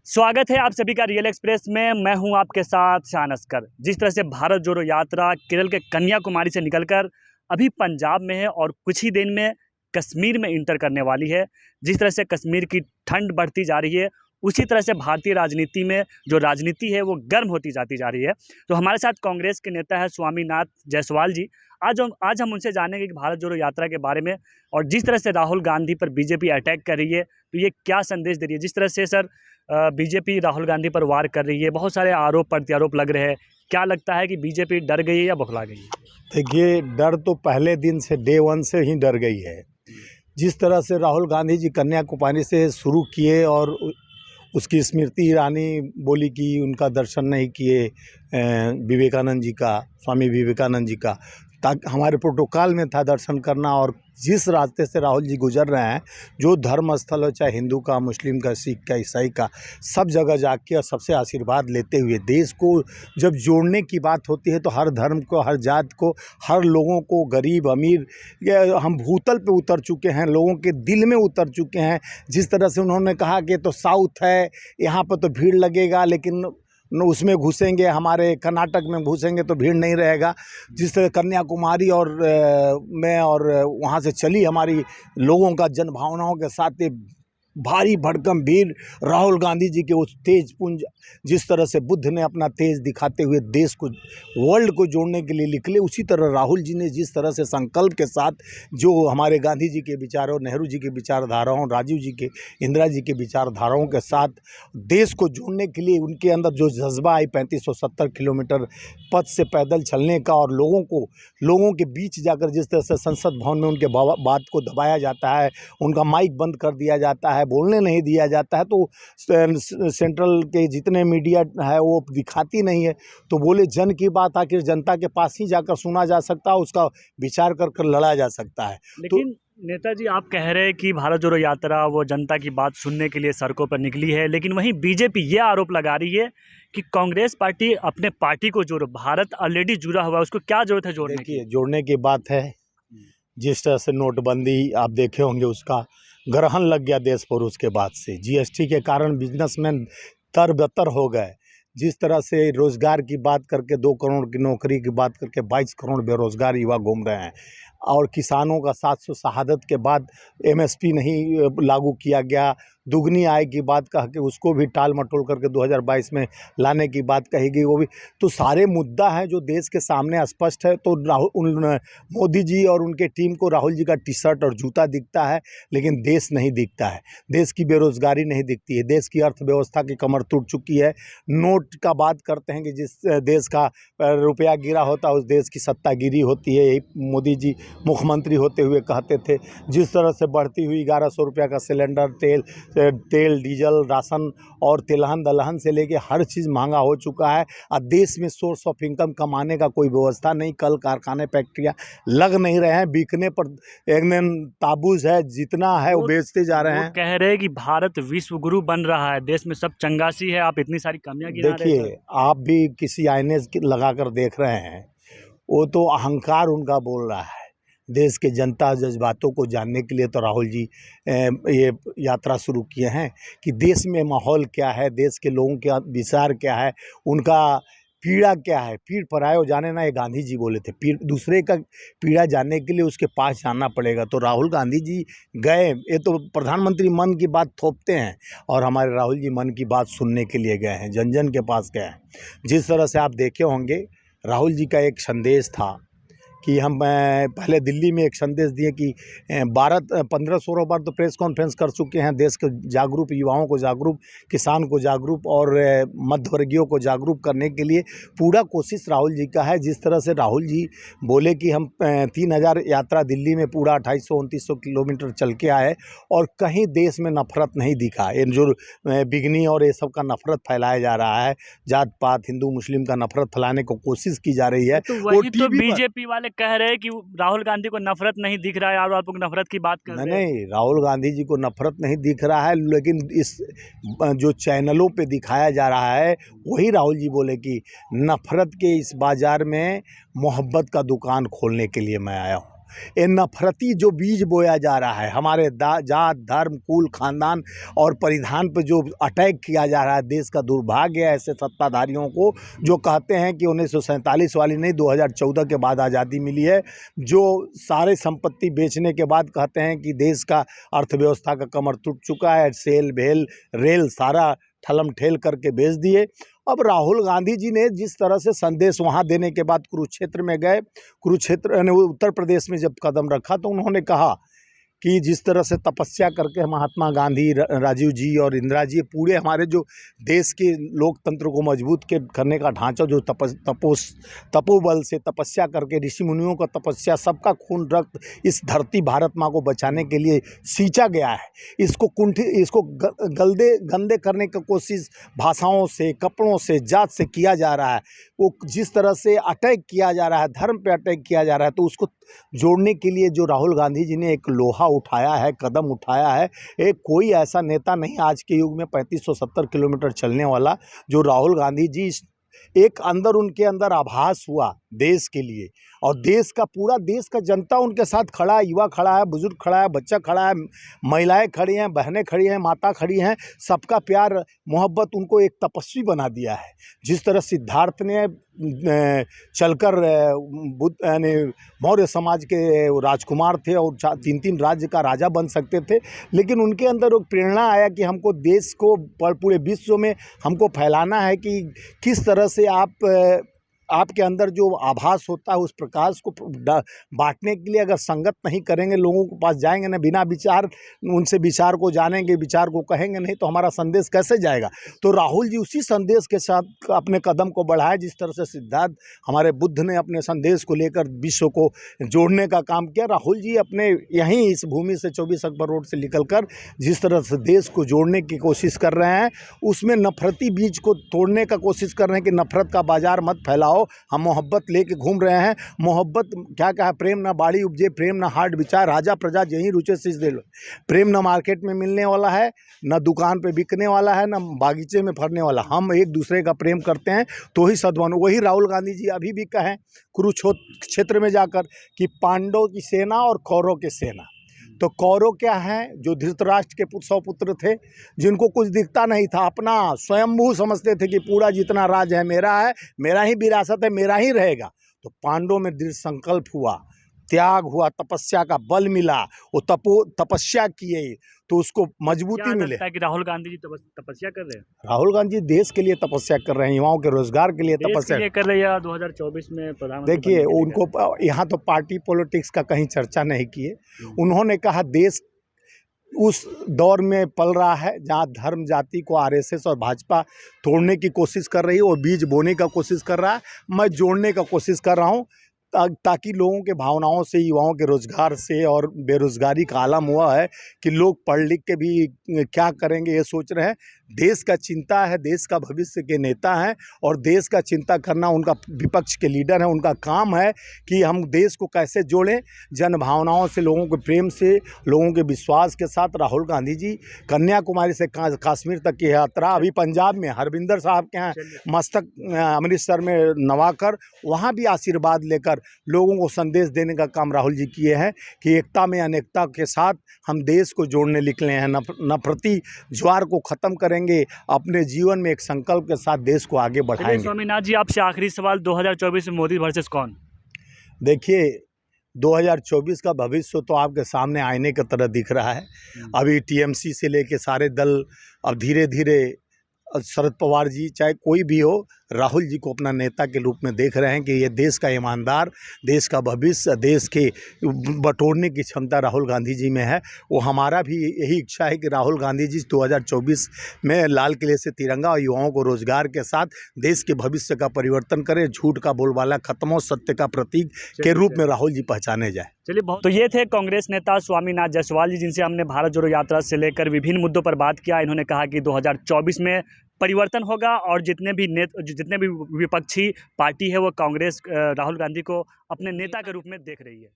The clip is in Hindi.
स्वागत है आप सभी का रियल एक्सप्रेस में। मैं हूं आपके साथ शान अस्कर। जिस तरह से भारत जोड़ो यात्रा केरल के कन्याकुमारी से निकलकर अभी पंजाब में है और कुछ ही दिन में कश्मीर में इंटर करने वाली है, जिस तरह से कश्मीर की ठंड बढ़ती जा रही है, उसी तरह से भारतीय राजनीति में जो राजनीति है वो गर्म होती जाती जा रही है। तो हमारे साथ कांग्रेस के नेता है स्वामीनाथ जायसवाल जी। आज हम उनसे जानेंगे कि भारत जोड़ो यात्रा के बारे में, और जिस तरह से राहुल गांधी पर बीजेपी अटैक कर रही है तो ये क्या संदेश दे रही है। जिस तरह से सर बीजेपी राहुल गांधी पर वार कर रही है, बहुत सारे आरोप प्रत्यारोप लग रहे हैं, क्या लगता है कि बीजेपी डर गई है या बौखला गई है? देखिए, डर तो पहले दिन से डे वन से ही डर गई है। जिस तरह से राहुल गांधी जी कन्याकुमारी से शुरू किए और उसकी स्मृति ईरानी बोली कि उनका दर्शन नहीं किए विवेकानंद जी का, स्वामी विवेकानंद जी का, ताकि हमारे प्रोटोकॉल में था दर्शन करना। और जिस रास्ते से राहुल जी गुजर रहे हैं, जो धर्म स्थल हो, चाहे हिंदू का, मुस्लिम का, सिख का, ईसाई का, सब जगह जाके और सबसे आशीर्वाद लेते हुए देश को जब जोड़ने की बात होती है तो हर धर्म को, हर जात को, हर लोगों को, गरीब अमीर, ये हम भूतल पे उतर चुके हैं, लोगों के दिल में उतर चुके हैं। जिस तरह से उन्होंने कहा कि तो साउथ है, यहाँ पर तो भीड़ लगेगा, लेकिन उसमें घुसेंगे, हमारे कर्नाटक में घुसेंगे तो भीड़ नहीं रहेगा। जिस तरह कन्याकुमारी और वहाँ से चली हमारी लोगों का जनभावनाओं के साथ ये भारी भड़कम भीड़, राहुल गांधी जी के उस तेज पुंज, जिस तरह से बुद्ध ने अपना तेज दिखाते हुए देश को, वर्ल्ड को जोड़ने के लिए निकले, उसी तरह राहुल जी ने जिस तरह से संकल्प के साथ जो हमारे गांधी जी के विचारों, नेहरू जी की विचारधाराओं, राजीव जी के, इंदिरा जी के विचारधाराओं के साथ देश को जोड़ने के लिए उनके अंदर जो जज्बा आई 3570 किलोमीटर पथ से पैदल चलने का, और लोगों के बीच जाकर जिस तरह से संसद भवन में उनके बात को दबाया जाता है, उनका माइक बंद कर दिया जाता है, बोलने नहीं दिया जाता है, तो सेंट्रल के जितने मीडिया है वो दिखाती नहीं है। तो बोले जन की बात आखिर जनता के पास ही जाकर सुना जा सकता है, उसका विचार कर लड़ा जा सकता है। लेकिन नेताजी, आप कह रहे हैं कि भारत जोड़ो यात्रा वो जनता की बात सुनने के लिए सड़कों पर निकली है, लेकिन वहीं बीजेपी ये आरोप लगा रही है कि कांग्रेस पार्टी अपने पार्टी को जोड़ो, भारत ऑलरेडी जुड़ा हुआ है, उसको क्या जरूरत है जोड़ने की? जोड़ने की बात है। जिस तरह से नोटबंदी आप देखे होंगे, उसका ग्रहण लग गया देश पर। उसके बाद से जीएसटी के कारण बिजनेसमैन तरबतर हो गए। जिस तरह से रोज़गार की बात करके 2 करोड़ की नौकरी की बात करके 22 करोड़ बेरोज़गार युवा घूम रहे हैं, और किसानों का 700 शहादत के बाद एमएसपी नहीं लागू किया गया, दुगनी आय की बात कह के उसको भी टाल मटोल करके 2022 में लाने की बात कही गई, वो भी। तो सारे मुद्दा हैं जो देश के सामने स्पष्ट है। तो मोदी जी और उनके टीम को राहुल जी का टी शर्ट और जूता दिखता है, लेकिन देश नहीं दिखता है, देश की बेरोज़गारी नहीं दिखती है, देश की अर्थव्यवस्था की कमर टूट चुकी है। नोट का बात करते हैं कि जिस देश का रुपया गिरा होता है उस देश की सत्तागिरी होती है, यही मोदी जी मुख्यमंत्री होते हुए कहते थे। जिस तरह से बढ़ती हुई 1100 रुपया का सिलेंडर, तेल डीजल, राशन और तिलहन दलहन से लेके हर चीज़ महंगा हो चुका है। और देश में सोर्स ऑफ इनकम कमाने का कोई व्यवस्था नहीं, कल कारखाने फैक्ट्रियाँ लग नहीं रहे हैं, बिकने पर एकदम ताबूज है, जितना है वो बेचते जा रहे हैं। कह रहे हैं कि भारत विश्व गुरु बन रहा है, देश में सब चंगासी है, आप इतनी सारी कमियां गिना रहे हैं। देखिए, आप भी किसी आईने लगा कर देख रहे हैं, वो तो अहंकार उनका बोल रहा है। देश के जनता जज्बातों को जानने के लिए तो राहुल जी ये यात्रा शुरू किए हैं कि देश में माहौल क्या है, देश के लोगों के विचार क्या है, उनका पीड़ा क्या है। पीड़ परायो जाने ना, ये गांधी जी बोले थे। पीड़ दूसरे का पीड़ा जानने के लिए उसके पास जाना पड़ेगा। तो राहुल गांधी जी गए, ये तो प्रधानमंत्री मन की बात थोपते हैं, और हमारे राहुल जी मन की बात सुनने के लिए गए हैं, जन जन के पास गए हैं। जिस तरह से आप देखे होंगे, राहुल जी का एक संदेश था कि हम पहले दिल्ली में एक संदेश दिए कि 15-16 बार तो प्रेस कॉन्फ्रेंस कर चुके हैं, देश के जागरूक युवाओं को जागरूक, किसान को जागरूक और मध्यवर्गीयों को जागरूक करने के लिए पूरा कोशिश राहुल जी का है। जिस तरह से राहुल जी बोले कि हम 3000 यात्रा दिल्ली में पूरा 2800-2900 किलोमीटर चल के आए, और कहीं देश में नफरत नहीं दिखा। ये जो बिगनी और ये सब का नफरत फैलाया जा रहा है, जात पात, हिंदू मुस्लिम का नफरत फैलाने को कोशिश की जा रही है। तो वही तो बीजेपी वाले कह रहे हैं कि राहुल गांधी को नफरत नहीं दिख रहा है, और आप लोग नफरत की बात कर रहे हैं। नहीं, राहुल गांधी जी को नफरत नहीं दिख रहा है, लेकिन इस जो चैनलों पे दिखाया जा रहा है, वही राहुल जी बोले कि नफरत के इस बाजार में मोहब्बत का दुकान खोलने के लिए मैं आया हूँ। ये नफरती जो बीज बोया जा रहा है, हमारे जात धर्म कुल खानदान और परिधान पर जो अटैक किया जा रहा है, देश का दुर्भाग्य है ऐसे सत्ताधारियों को जो कहते हैं कि 1947 वाली नहीं 2014 के बाद आज़ादी मिली है, जो सारे संपत्ति बेचने के बाद कहते हैं कि देश का अर्थव्यवस्था का कमर टूट चुका है, सेल भेल रेल सारा ठलम ठेल करके बेच दिए। अब राहुल गांधी जी ने जिस तरह से संदेश वहाँ देने के बाद कुरुक्षेत्र में गए, कुरुक्षेत्र यानी उत्तर प्रदेश में जब कदम रखा तो उन्होंने कहा कि जिस तरह से तपस्या करके महात्मा गांधी, राजीव जी और इंदिरा जी पूरे हमारे जो देश के लोकतंत्र को मजबूत करने का ढांचा जो तपोबल से तपस्या करके ऋषि मुनियों का तपस्या, सबका खून रक्त इस धरती भारत माँ को बचाने के लिए सींचा गया है, इसको गंदे करने की कोशिश भाषाओं से, कपड़ों से, जात से किया जा रहा है। वो जिस तरह से अटैक किया जा रहा है, धर्म पे अटैक किया जा रहा है, तो उसको जोड़ने के लिए जो राहुल गांधी जी ने एक लोहा उठाया है, कदम उठाया है, एक कोई ऐसा नेता नहीं आज के युग में 3570 किलोमीटर चलने वाला जो राहुल गांधी जी एक अंदर उनके अंदर आभास हुआ देश के लिए, और देश का पूरा देश का जनता उनके साथ खड़ा है, युवा खड़ा है, बुजुर्ग खड़ा है, बच्चा खड़ा है, महिलाएं खड़ी हैं, बहनें खड़ी हैं, माता खड़ी हैं, सबका प्यार मोहब्बत उनको एक तपस्वी बना दिया है। जिस तरह सिद्धार्थ ने चलकर बुद्ध यानी मौर्य समाज के राजकुमार थे और 3-3 राज्य का राजा बन सकते थे, लेकिन उनके अंदर एक प्रेरणा आया कि हमको देश को पूरे विश्व में हमको फैलाना है कि किस तरह से आपके अंदर जो आभास होता है उस प्रकाश को बांटने के लिए अगर संगत नहीं करेंगे, लोगों के पास जाएंगे ना, बिना विचार उनसे विचार को जानेंगे, विचार को कहेंगे नहीं, तो हमारा संदेश कैसे जाएगा। तो राहुल जी उसी संदेश के साथ अपने कदम को बढ़ाए, जिस तरह से सिद्धार्थ हमारे बुद्ध ने अपने संदेश को लेकर विश्व को जोड़ने का काम किया। राहुल जी अपने यहीं इस भूमि से 24 अकबर रोड से निकलकर जिस तरह से देश को जोड़ने की कोशिश कर रहे हैं, उसमें नफरती बीज को तोड़ने का कोशिश कर रहे हैं कि नफरत का बाजार मत फैलाओ, हम मोहब्बत लेके घूम रहे हैं। मोहब्बत क्या कहा, प्रेम ना बाड़ी उपजे, प्रेम ना हाट विचार, राजा प्रजा यहीं रुचे शीश दे लो। प्रेम ना मार्केट में मिलने वाला है, ना दुकान पे बिकने वाला है, ना बागीचे में फरने वाला। हम एक दूसरे का प्रेम करते हैं तो ही सद्भावना। वही राहुल गांधी जी अभी भी कहें कुरुक्षेत्र में जाकर कि पांडवों की सेना और कौरव की सेना, तो कौरव क्या हैं, जो धृतराष्ट्र के 100 पुत्र थे, जिनको कुछ दिखता नहीं था, अपना स्वयंभू समझते थे कि पूरा जितना राज है, मेरा ही विरासत है, मेरा ही रहेगा। तो पांडवों में दृढ़ संकल्प हुआ, त्याग हुआ, तपस्या का बल मिला, वो तपस्या किए तो उसको मजबूती मिले। कि राहुल गांधी जी तपस्या कर रहे हैं? राहुल गांधी देश के लिए तपस्या कर रहे हैं, युवाओं के रोजगार के लिए तपस्या कर रहे हैं। 2024 में प्रधानमंत्री देखिए उनको यहाँ तो पार्टी पॉलिटिक्स का कहीं चर्चा नहीं किए। उन्होंने कहा देश उस दौर में पल रहा है जहाँ धर्म जाति को आरएसएस और भाजपा तोड़ने की कोशिश कर रही है और बीज बोने का कोशिश कर रहा है। मैं जोड़ने का कोशिश कर रहा हूँ ताकि लोगों के भावनाओं से, युवाओं के रोजगार से, और बेरोजगारी का आलम हुआ है कि लोग पढ़ लिख के भी क्या करेंगे ये सोच रहे हैं। देश का चिंता है, देश का भविष्य के नेता हैं और देश का चिंता करना उनका, विपक्ष के लीडर हैं, उनका काम है कि हम देश को कैसे जोड़ें जन भावनाओं से, लोगों के प्रेम से, लोगों के विश्वास के साथ। राहुल गांधी जी कन्याकुमारी से कश्मीर तक की यात्रा, अभी पंजाब में हरविंदर साहब के यहाँ मस्तक अमृतसर में नवाकर, वहाँ भी आशीर्वाद लेकर लोगों को संदेश देने का काम राहुल जी किए हैं कि एकता में अनेकता के साथ हम देश को जोड़ने निकले हैं। नफरती ज्वार को ख़त्म करेंगे, अपने जीवन में एक संकल्प के साथ देश को आगे बढ़ाएंगे। स्वामीनाथ जी, आपसे आखिरी सवाल, 2024 में मोदी वर्सेस कौन? देखिए 2024 का भविष्य तो आपके सामने आईने की तरह दिख रहा है। अभी टीएमसी से लेके सारे दल अब धीरे धीरे शरद पवार जी चाहे कोई भी हो, राहुल जी को अपना नेता के रूप में देख रहे हैं कि ये देश का ईमानदार, देश का भविष्य, देश के बटोरने की क्षमता राहुल गांधी जी में है। वो हमारा भी यही इच्छा है कि राहुल गांधी जी 2024 में लाल किले से तिरंगा और युवाओं को रोजगार के साथ देश के भविष्य का परिवर्तन करें, झूठ का बोलबाला खत्म हो, सत्य का प्रतीक के रूप में राहुल जी पहचाने जाए। चलिए, बहुत तो ये थे कांग्रेस नेता स्वामीनाथ जायसवाल जी, जिनसे हमने भारत जोड़ो यात्रा से लेकर विभिन्न मुद्दों पर बात किया। इन्होंने कहा कि 2024 में परिवर्तन होगा और जितने भी विपक्षी पार्टी है वो कांग्रेस राहुल गांधी को अपने नेता के रूप में देख रही है।